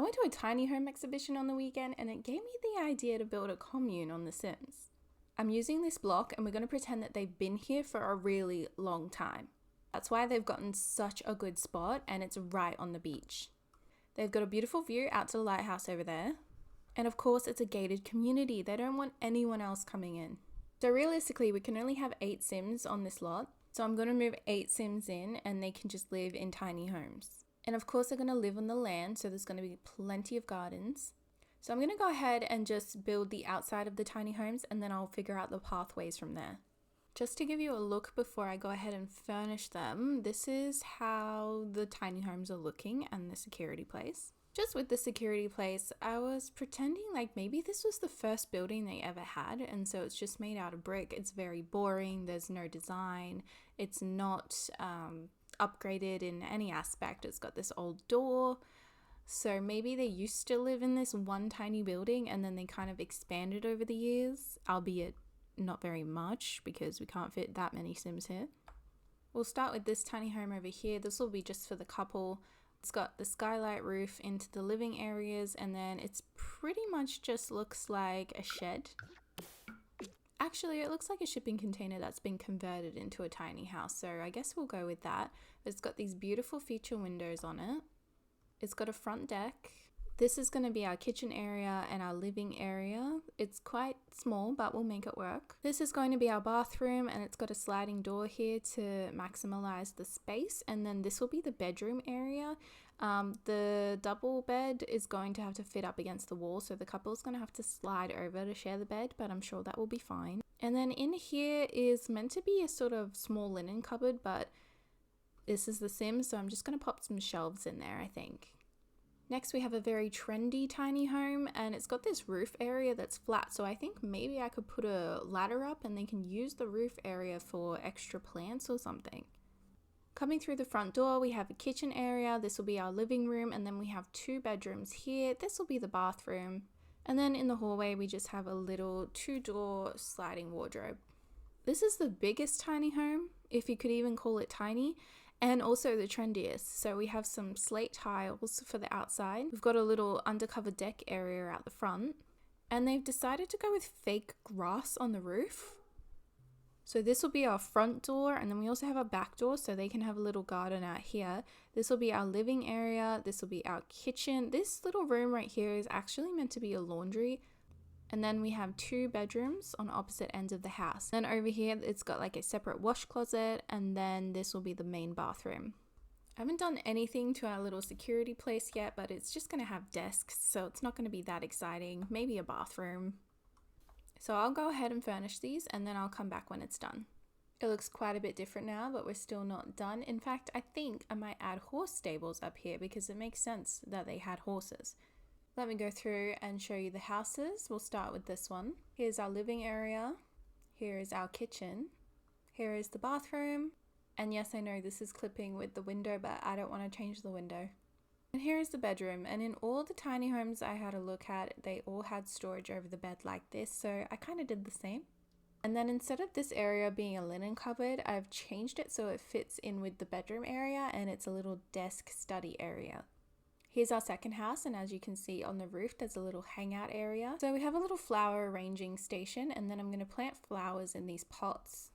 I went to a tiny home exhibition on the weekend and it gave me the idea to build a commune on The Sims. I'm using this block and we're going to pretend that they've been here for a really long time. That's why they've gotten such a good spot and it's right on the beach. They've got a beautiful view out to the lighthouse over there. And of course it's a gated community. They don't want anyone else coming in. So realistically we can only have 8 Sims on this lot. So I'm going to move 8 Sims in and they can just live in tiny homes. And of course they're going to live on the land, so there's going to be plenty of gardens. So I'm going to go ahead and just build the outside of the tiny homes and then I'll figure out the pathways from there. Just to give you a look before I go ahead and furnish them, this is how the tiny homes are looking and the security place. Just with the security place, I was pretending like maybe this was the first building they ever had, and so it's just made out of brick. It's very boring, there's no design, it's not upgraded in any aspect. It's got this old door, so maybe they used to live in this one tiny building and then they kind of expanded over the years, albeit not very much because we can't fit that many Sims here. We'll start with this tiny home over here. This will be just for the couple. It's got the skylight roof into the living areas and then it's pretty much just looks like a shed. Actually, it looks like a shipping container that's been converted into a tiny house, so I guess we'll go with that. It's got these beautiful feature windows on it. It's got a front deck. This is going to be our kitchen area and our living area. It's quite small, but we'll make it work. This is going to be our bathroom and it's got a sliding door here to maximize the space. And then this will be the bedroom area. The double bed is going to have to fit up against the wall, so the couple is going to have to slide over to share the bed, but I'm sure that will be fine. And then in here is meant to be a sort of small linen cupboard, but this is The Sims, so I'm just going to pop some shelves in there, I think. Next we have a very trendy tiny home and it's got this roof area that's flat, so I think maybe I could put a ladder up and they can use the roof area for extra plants or something. Coming through the front door we have a kitchen area. This will be our living room and then we have 2 bedrooms here. This will be the bathroom. And then in the hallway we just have a little 2-door sliding wardrobe. This is the biggest tiny home, if you could even call it tiny, and also the trendiest. So we have some slate tiles for the outside. We've got a little undercover deck area out the front. And they've decided to go with fake grass on the roof. So this will be our front door, and then we also have a back door so they can have a little garden out here. This will be our living area. This will be our kitchen. This little room right here is actually meant to be a laundry. And then we have 2 bedrooms on opposite ends of the house. Then over here, it's got like a separate wash closet, and then this will be the main bathroom. I haven't done anything to our little security place yet, but it's just gonna have desks, so it's not gonna be that exciting. Maybe a bathroom. So I'll go ahead and furnish these, and then I'll come back when it's done. It looks quite a bit different now, but we're still not done. In fact, I think I might add horse stables up here because it makes sense that they had horses. Let me go through and show you the houses. We'll start with this one. Here's our living area. Here is our kitchen. Here is the bathroom. And yes, I know this is clipping with the window, but I don't want to change the window. And here is the bedroom. And in all the tiny homes I had a look at, they all had storage over the bed like this. So I kind of did the same. And then instead of this area being a linen cupboard, I've changed it so it fits in with the bedroom area and it's a little desk study area. Here's our second house, and as you can see on the roof there's a little hangout area. So we have a little flower arranging station, and then I'm going to plant flowers in these pots.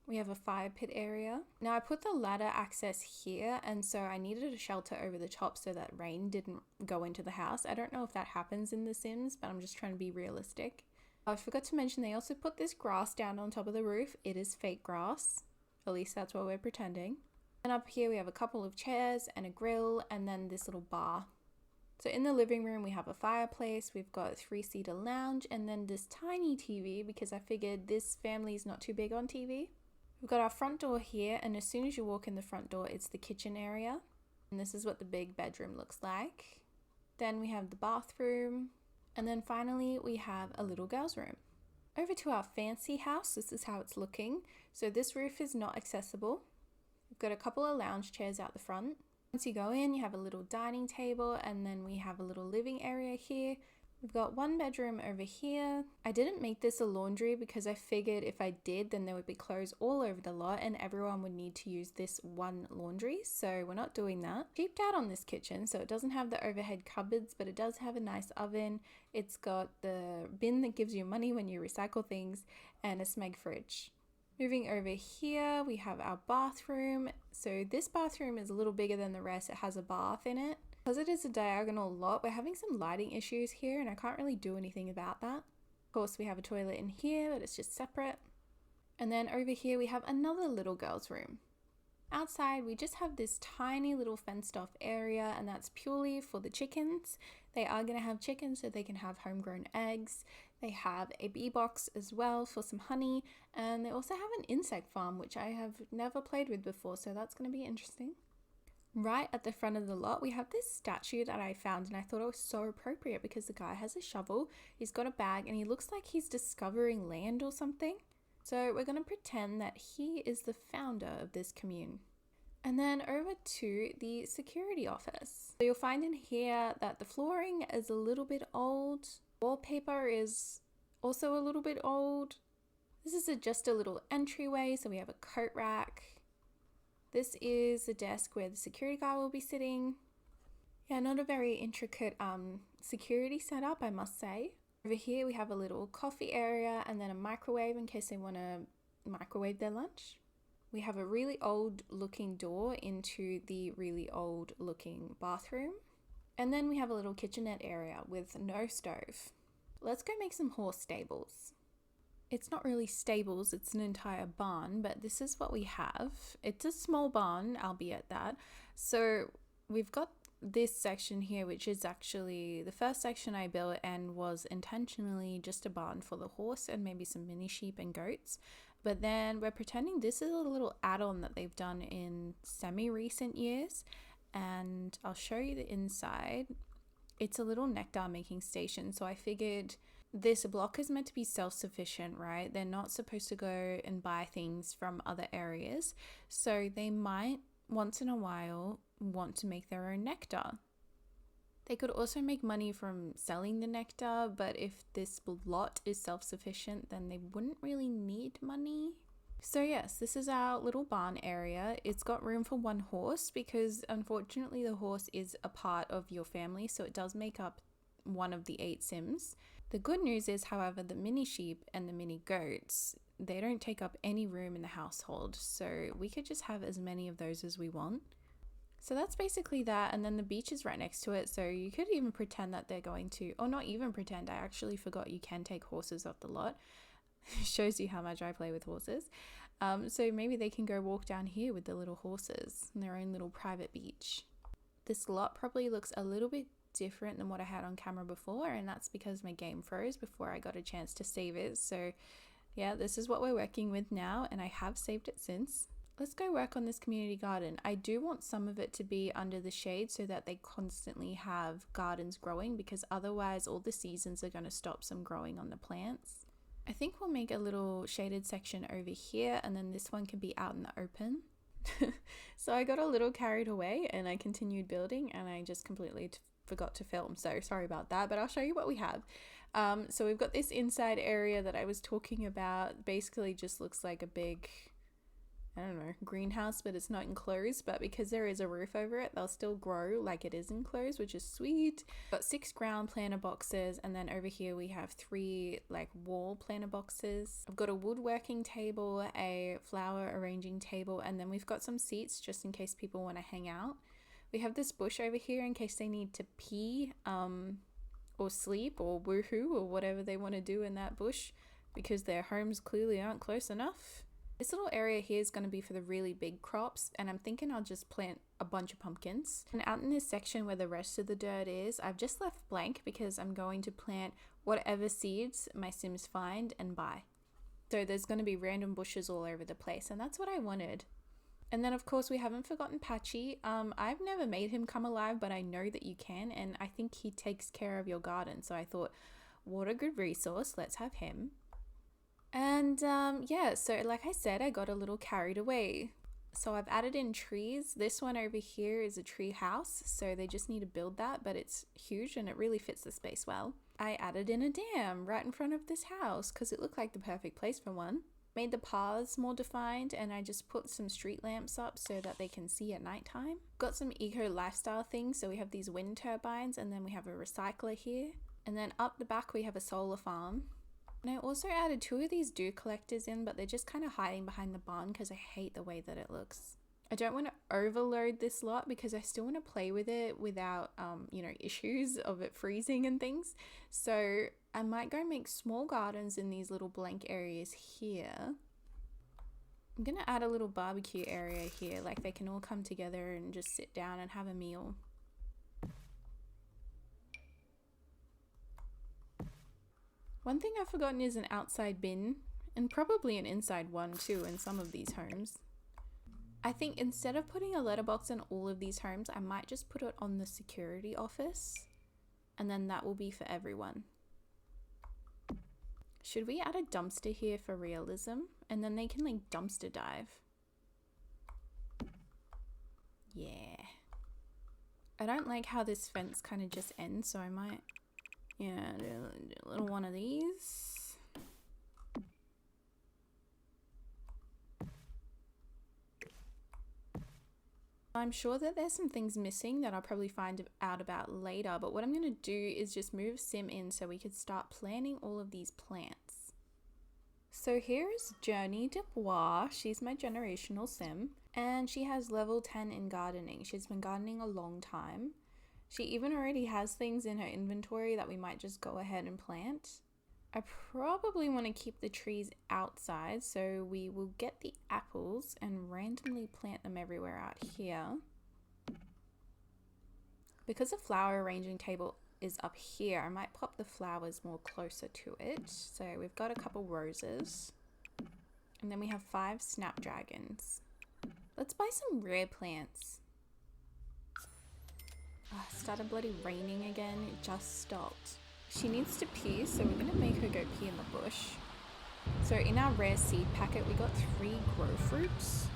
We have a fire pit area. Now I put the ladder access here, and so I needed a shelter over the top so that rain didn't go into the house. I don't know if that happens in The Sims, but I'm just trying to be realistic. I forgot to mention they also put this grass down on top of the roof. It is fake grass, at least that's what we're pretending. And up here we have a couple of chairs and a grill and then this little bar. So in the living room we have a fireplace, we've got a 3-seater lounge, and then this tiny TV because I figured this family is not too big on TV. We've got our front door here, and as soon as you walk in the front door it's the kitchen area. And this is what the big bedroom looks like. Then we have the bathroom, and then finally we have a little girl's room. Over to our fancy house, this is how it's looking. So this roof is not accessible. We've got a couple of lounge chairs out the front. Once you go in, you have a little dining table, and then we have a little living area here. We've got one bedroom over here. I didn't make this a laundry because I figured if I did, then there would be clothes all over the lot and everyone would need to use this one laundry. So we're not doing that. Cheaped out on this kitchen. So it doesn't have the overhead cupboards, but it does have a nice oven. It's got the bin that gives you money when you recycle things and a Smeg fridge. Moving over here, we have our bathroom. So this bathroom is a little bigger than the rest. It has a bath in it. Because it is a diagonal lot, we're having some lighting issues here and I can't really do anything about that. Of course, we have a toilet in here, but it's just separate. And then over here, we have another little girl's room. Outside, we just have this tiny little fenced off area, and that's purely for the chickens. They are going to have chickens so they can have homegrown eggs. They have a bee box as well for some honey, and they also have an insect farm, which I have never played with before, so that's going to be interesting. Right at the front of the lot, we have this statue that I found and I thought it was so appropriate because the guy has a shovel, he's got a bag, and he looks like he's discovering land or something. So we're going to pretend that he is the founder of this commune. And then over to the security office. So you'll find in here that the flooring is a little bit old. Wallpaper is also a little bit old. This is just a little entryway, so we have a coat rack. This is the desk where the security guard will be sitting. Yeah, not a very intricate security setup, I must say. Over here we have a little coffee area and then a microwave in case they want to microwave their lunch. We have a really old looking door into the really old looking bathroom. And then we have a little kitchenette area with no stove. Let's go make some horse stables. It's not really stables, it's an entire barn, but this is what we have. It's a small barn, albeit that. So we've got this section here, which is actually the first section I built and was intentionally just a barn for the horse and maybe some mini sheep and goats. But then we're pretending this is a little add-on that they've done in semi-recent years. And I'll show you the inside. It's a little nectar making station. So I figured this block is meant to be self-sufficient, right? They're not supposed to go and buy things from other areas. So they might once in a while want to make their own nectar. They could also make money from selling the nectar, but if this lot is self-sufficient, then they wouldn't really need money. So yes, this is our little barn area. It's got room for one horse because unfortunately the horse is a part of your family, so it does make up one of the 8 Sims. The good news is, however, the mini sheep and the mini goats, they don't take up any room in the household, so we could just have as many of those as we want. So that's basically that, and then the beach is right next to it, so you could even pretend that they're going to, or not even pretend, I actually forgot you can take horses off the lot. Shows you how much I play with horses. So maybe they can go walk down here with the little horses in their own little private beach. This lot probably looks a little bit different than what I had on camera before, and that's because my game froze before I got a chance to save it. So yeah, this is what we're working with now, and I have saved it since. Let's go work on this community garden. I do want some of it to be under the shade so that they constantly have gardens growing, because otherwise all the seasons are going to stop some growing on the plants. I think we'll make a little shaded section over here, and then this one can be out in the open. So I got a little carried away and I continued building and I just completely forgot to film, so sorry about that, but I'll show you what we have. So we've got this inside area that I was talking about. Basically just looks like a big, I don't know, greenhouse, but it's not enclosed, but because there is a roof over it, they'll still grow like it is enclosed, which is sweet. Got 6 ground planter boxes, and then over here we have 3 like wall planter boxes. I've got a woodworking table, a flower arranging table, and then we've got some seats just in case people want to hang out. We have this bush over here in case they need to pee or sleep or woohoo or whatever they want to do in that bush, because their homes clearly aren't close enough. This little area here is going to be for the really big crops, and I'm thinking I'll just plant a bunch of pumpkins. And out in this section where the rest of the dirt is, I've just left blank because I'm going to plant whatever seeds my Sims find and buy. So there's going to be random bushes all over the place, and that's what I wanted. And then of course we haven't forgotten Patchy. I've never made him come alive, but I know that you can, and I think he takes care of your garden. So I thought, what a good resource, let's have him. And yeah, so like I said, I got a little carried away. So I've added in trees. This one over here is a tree house, so they just need to build that, but it's huge and it really fits the space well. I added in a dam right in front of this house because it looked like the perfect place for one. Made the paths more defined, and I just put some street lamps up so that they can see at nighttime. Got some eco lifestyle things, so we have these wind turbines, and then we have a recycler here. And then up the back we have a solar farm. And I also added 2 of these dew collectors in, but they're just kind of hiding behind the barn because I hate the way that it looks. I don't want to overload this lot because I still want to play with it without, issues of it freezing and things. So I might go make small gardens in these little blank areas here. I'm going to add a little barbecue area here, like they can all come together and just sit down and have a meal. One thing I've forgotten is an outside bin, and probably an inside one too in some of these homes. I think instead of putting a letterbox in all of these homes, I might just put it on the security office, and then that will be for everyone. Should we add a dumpster here for realism? And then they can like dumpster dive. Yeah. I don't like how this fence kind of just ends, so I might, do a little one of these. I'm sure that there's some things missing that I'll probably find out about later, but what I'm going to do is just move Sim in so we could start planting all of these plants. So here is Journey Dubois. She's my generational Sim, and she has level 10 in gardening. She's been gardening a long time. She even already has things in her inventory that we might just go ahead and plant. I probably want to keep the trees outside, so we will get the apples and randomly plant them everywhere out here. Because the flower arranging table is up here, I might pop the flowers more closer to it. So we've got a couple roses, and then we have 5 snapdragons. Let's buy some rare plants. Oh, it started bloody raining again. It just stopped. She needs to pee, so we're going to make her go pee in the bush. So in our rare seed packet, we got 3 grow fruits.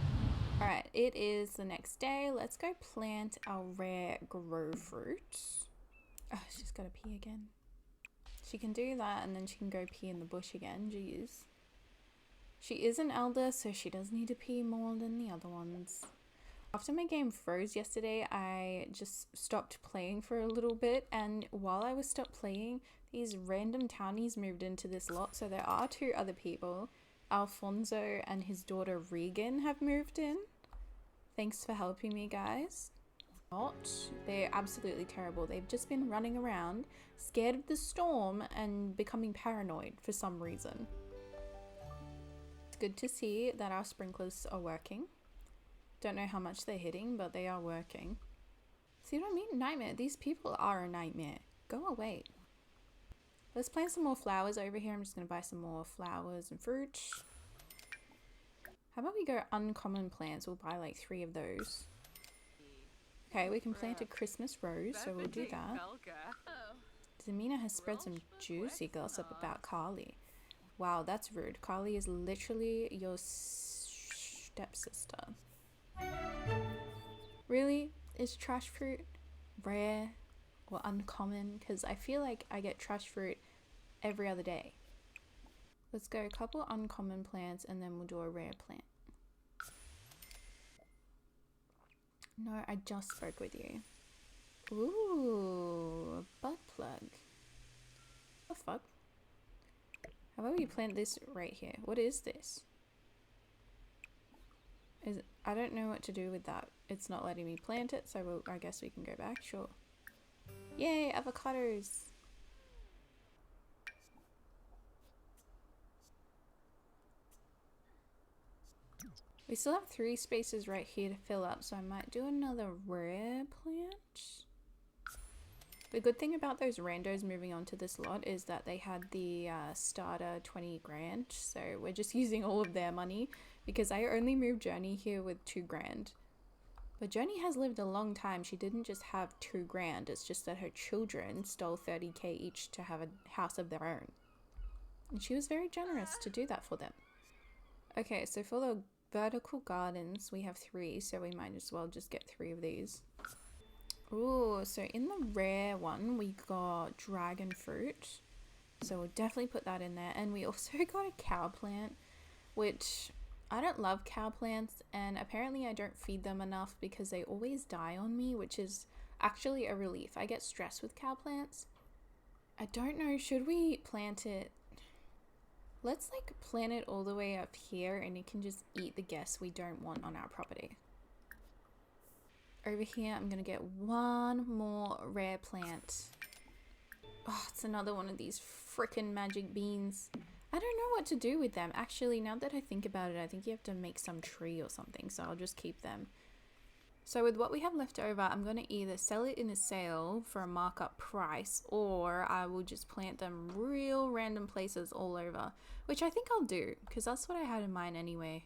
Alright, it is the next day. Let's go plant our rare grow fruits. Oh, she's got to pee again. She can do that, and then she can go pee in the bush again. Jeez. She is an elder, so she does need to pee more than the other ones. After my game froze yesterday, I just stopped playing for a little bit, and while I was stopped playing, these random townies moved into this lot. So there are 2 other people. Alfonso and his daughter Regan have moved in. Thanks for helping me, guys. They're absolutely terrible. They've just been running around, scared of the storm and becoming paranoid for some reason. It's good to see that our sprinklers are working. Don't know how much they're hitting, but they are working. See what I mean? Nightmare. These people are a nightmare. Go away. Let's plant some more flowers over here. I'm just going to buy some more flowers and fruit. How about we go uncommon plants? We'll buy like 3 of those. Okay, we can plant a Christmas rose, so we'll do that. Zamina has spread some juicy gossip about Carly. Wow, that's rude. Carly is literally your stepsister. Really? Is trash fruit rare or uncommon? Because I feel like I get trash fruit every other day. Let's go a couple uncommon plants and then we'll do a rare plant. No, I just spoke with you. Ooh, a butt plug. What the fuck? How about we plant this right here? What is this? I don't know what to do with that. It's not letting me plant it, so I guess we can go back. Sure. Yay, avocados! We still have 3 spaces right here to fill up, so I might do another rare plant. The good thing about those randos moving onto this lot is that they had the starter 20 grand, so we're just using all of their money because I only moved Journey here with 2 grand. But Journey has lived a long time. She didn't just have 2 grand, it's just that her children stole 30k each to have a house of their own. And she was very generous to do that for them. Okay, so for the vertical gardens. We have 3, so we might as well just get 3 of these. Ooh, so in the rare one, we got dragon fruit. So we'll definitely put that in there. And we also got a cow plant, which I don't love cow plants. And apparently I don't feed them enough because they always die on me, which is actually a relief. I get stressed with cow plants. I don't know, should we plant it? Let's like plant it all the way up here and it can just eat the guests we don't want on our property. Over here, I'm gonna get one more rare plant. Oh, it's another one of these freaking magic beans. I don't know what to do with them. Actually, now that I think about it, I think you have to make some tree or something, so I'll just keep them. So with what we have left over, I'm going to either sell it in a sale for a markup price, or I will just plant them real random places all over, which I think I'll do, because that's what I had in mind anyway.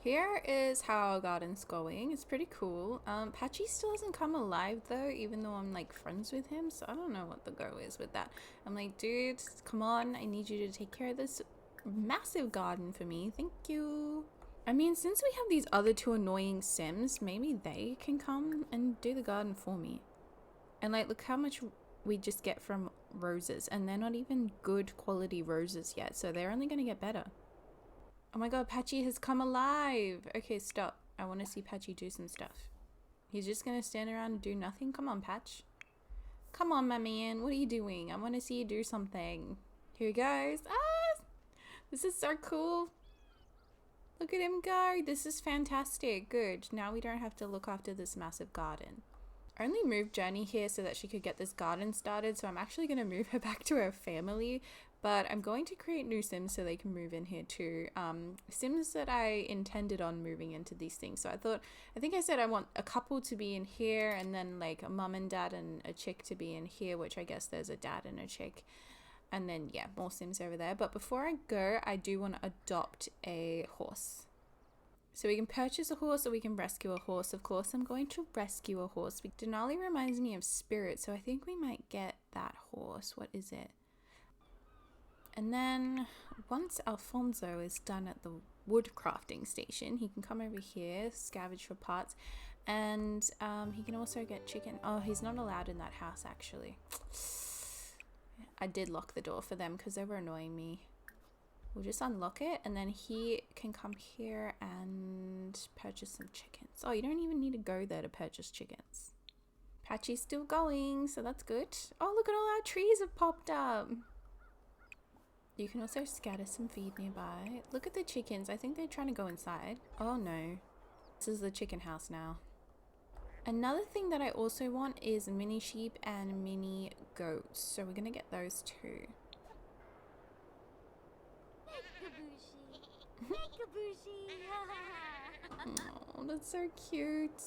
Here is how our garden's going. It's pretty cool. Patchy still hasn't come alive though, even though I'm like friends with him, so I don't know what the go is with that. I'm like, dude, come on, I need you to take care of this massive garden for me. Thank you. I mean, since we have these other 2 annoying Sims, maybe they can come and do the garden for me. And like, look how much we just get from roses, and they're not even good quality roses yet, so they're only going to get better. Oh my god, Patchy has come alive. Okay, stop. I want to see Patchy do some stuff. He's just going to stand around and do nothing? Come on, Patch. Come on, my man. What are you doing? I want to see you do something. Here he goes. Ah! This is so cool. Look at him go. This is fantastic. Good. Now we don't have to look after this massive garden. I only moved Journey here so that she could get this garden started, so I'm actually going to move her back to her family. But I'm going to create new Sims so they can move in here too. Sims that I intended on moving into these things. So I think I said I want a couple to be in here, and then like a mum and dad and a chick to be in here, which I guess there's a dad and a chick. And then, yeah, more Sims over there. But before I go, I do want to adopt a horse. So we can purchase a horse or we can rescue a horse. Of course, I'm going to rescue a horse. Denali reminds me of Spirit, so I think we might get that horse. What is it? And then once Alfonso is done at the wood crafting station, he can come over here, scavenge for parts, and he can also get chicken. Oh, he's not allowed in that house, actually. I did lock the door for them because they were annoying me. We'll just unlock it, and then he can come here and purchase some chickens. Oh, you don't even need to go there to purchase chickens. Patchy's still going, so that's good. Oh, look at all our trees have popped up. You can also scatter some feed nearby. Look at the chickens. I think they're trying to go inside. Oh no. This is the chicken house now. Another thing that I also want is mini sheep and mini goats. So we're going to get those too. Oh, that's so cute.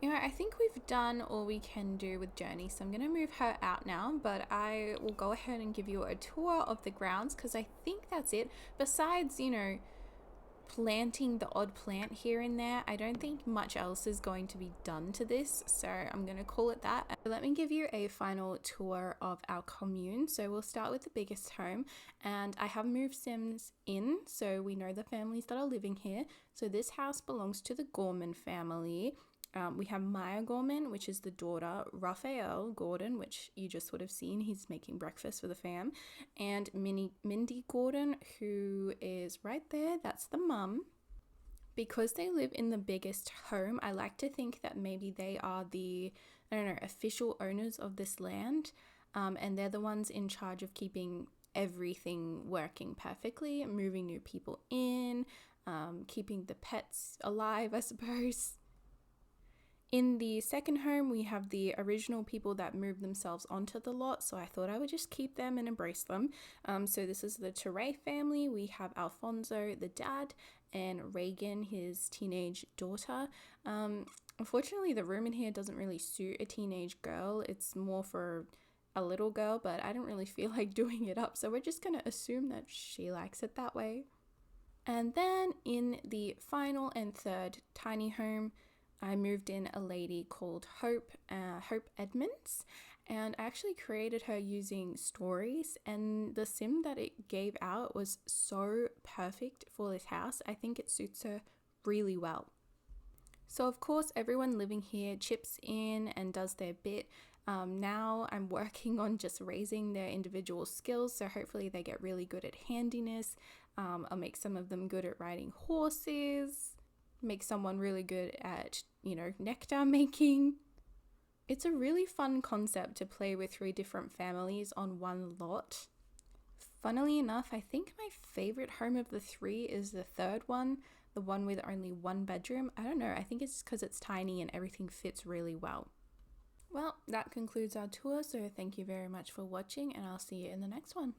You know, I think we've done all we can do with Journey, so I'm going to move her out now, but I will go ahead and give you a tour of the grounds because I think that's it. Besides, you know, planting the odd plant here and there, I don't think much else is going to be done to this, so I'm going to call it that. Let me give you a final tour of our commune. So we'll start with the biggest home, and I have moved Sims in, so we know the families that are living here. So this house belongs to the Gorman family. We have Maya Gorman, which is the daughter, Raphael Gordon, which you just would have seen. He's making breakfast for the fam. And Mindy Gordon, who is right there. That's the mum. Because they live in the biggest home, I like to think that maybe they are the, I don't know, official owners of this land. And they're the ones in charge of keeping everything working perfectly, moving new people in, keeping the pets alive, I suppose. In the second home, we have the original people that moved themselves onto the lot, so I thought I would just keep them and embrace them. So this is the Teray family. We have Alfonso, the dad, and Reagan, his teenage daughter. Unfortunately, the room in here doesn't really suit a teenage girl. It's more for a little girl, but I don't really feel like doing it up, so we're just going to assume that she likes it that way. And then in the final and third tiny home, I moved in a lady called Hope Edmonds, and I actually created her using stories, and the sim that it gave out was so perfect for this house. I think it suits her really well. So of course everyone living here chips in and does their bit. Now I'm working on just raising their individual skills, so hopefully they get really good at handiness. I'll make some of them good at riding horses, make someone really good at, nectar making. It's a really fun concept to play with 3 different families on one lot. Funnily enough, I think my favorite home of the 3 is the third one, the one with only 1 bedroom. I don't know, I think it's because it's tiny and everything fits really well. Well, that concludes our tour, so thank you very much for watching, and I'll see you in the next one.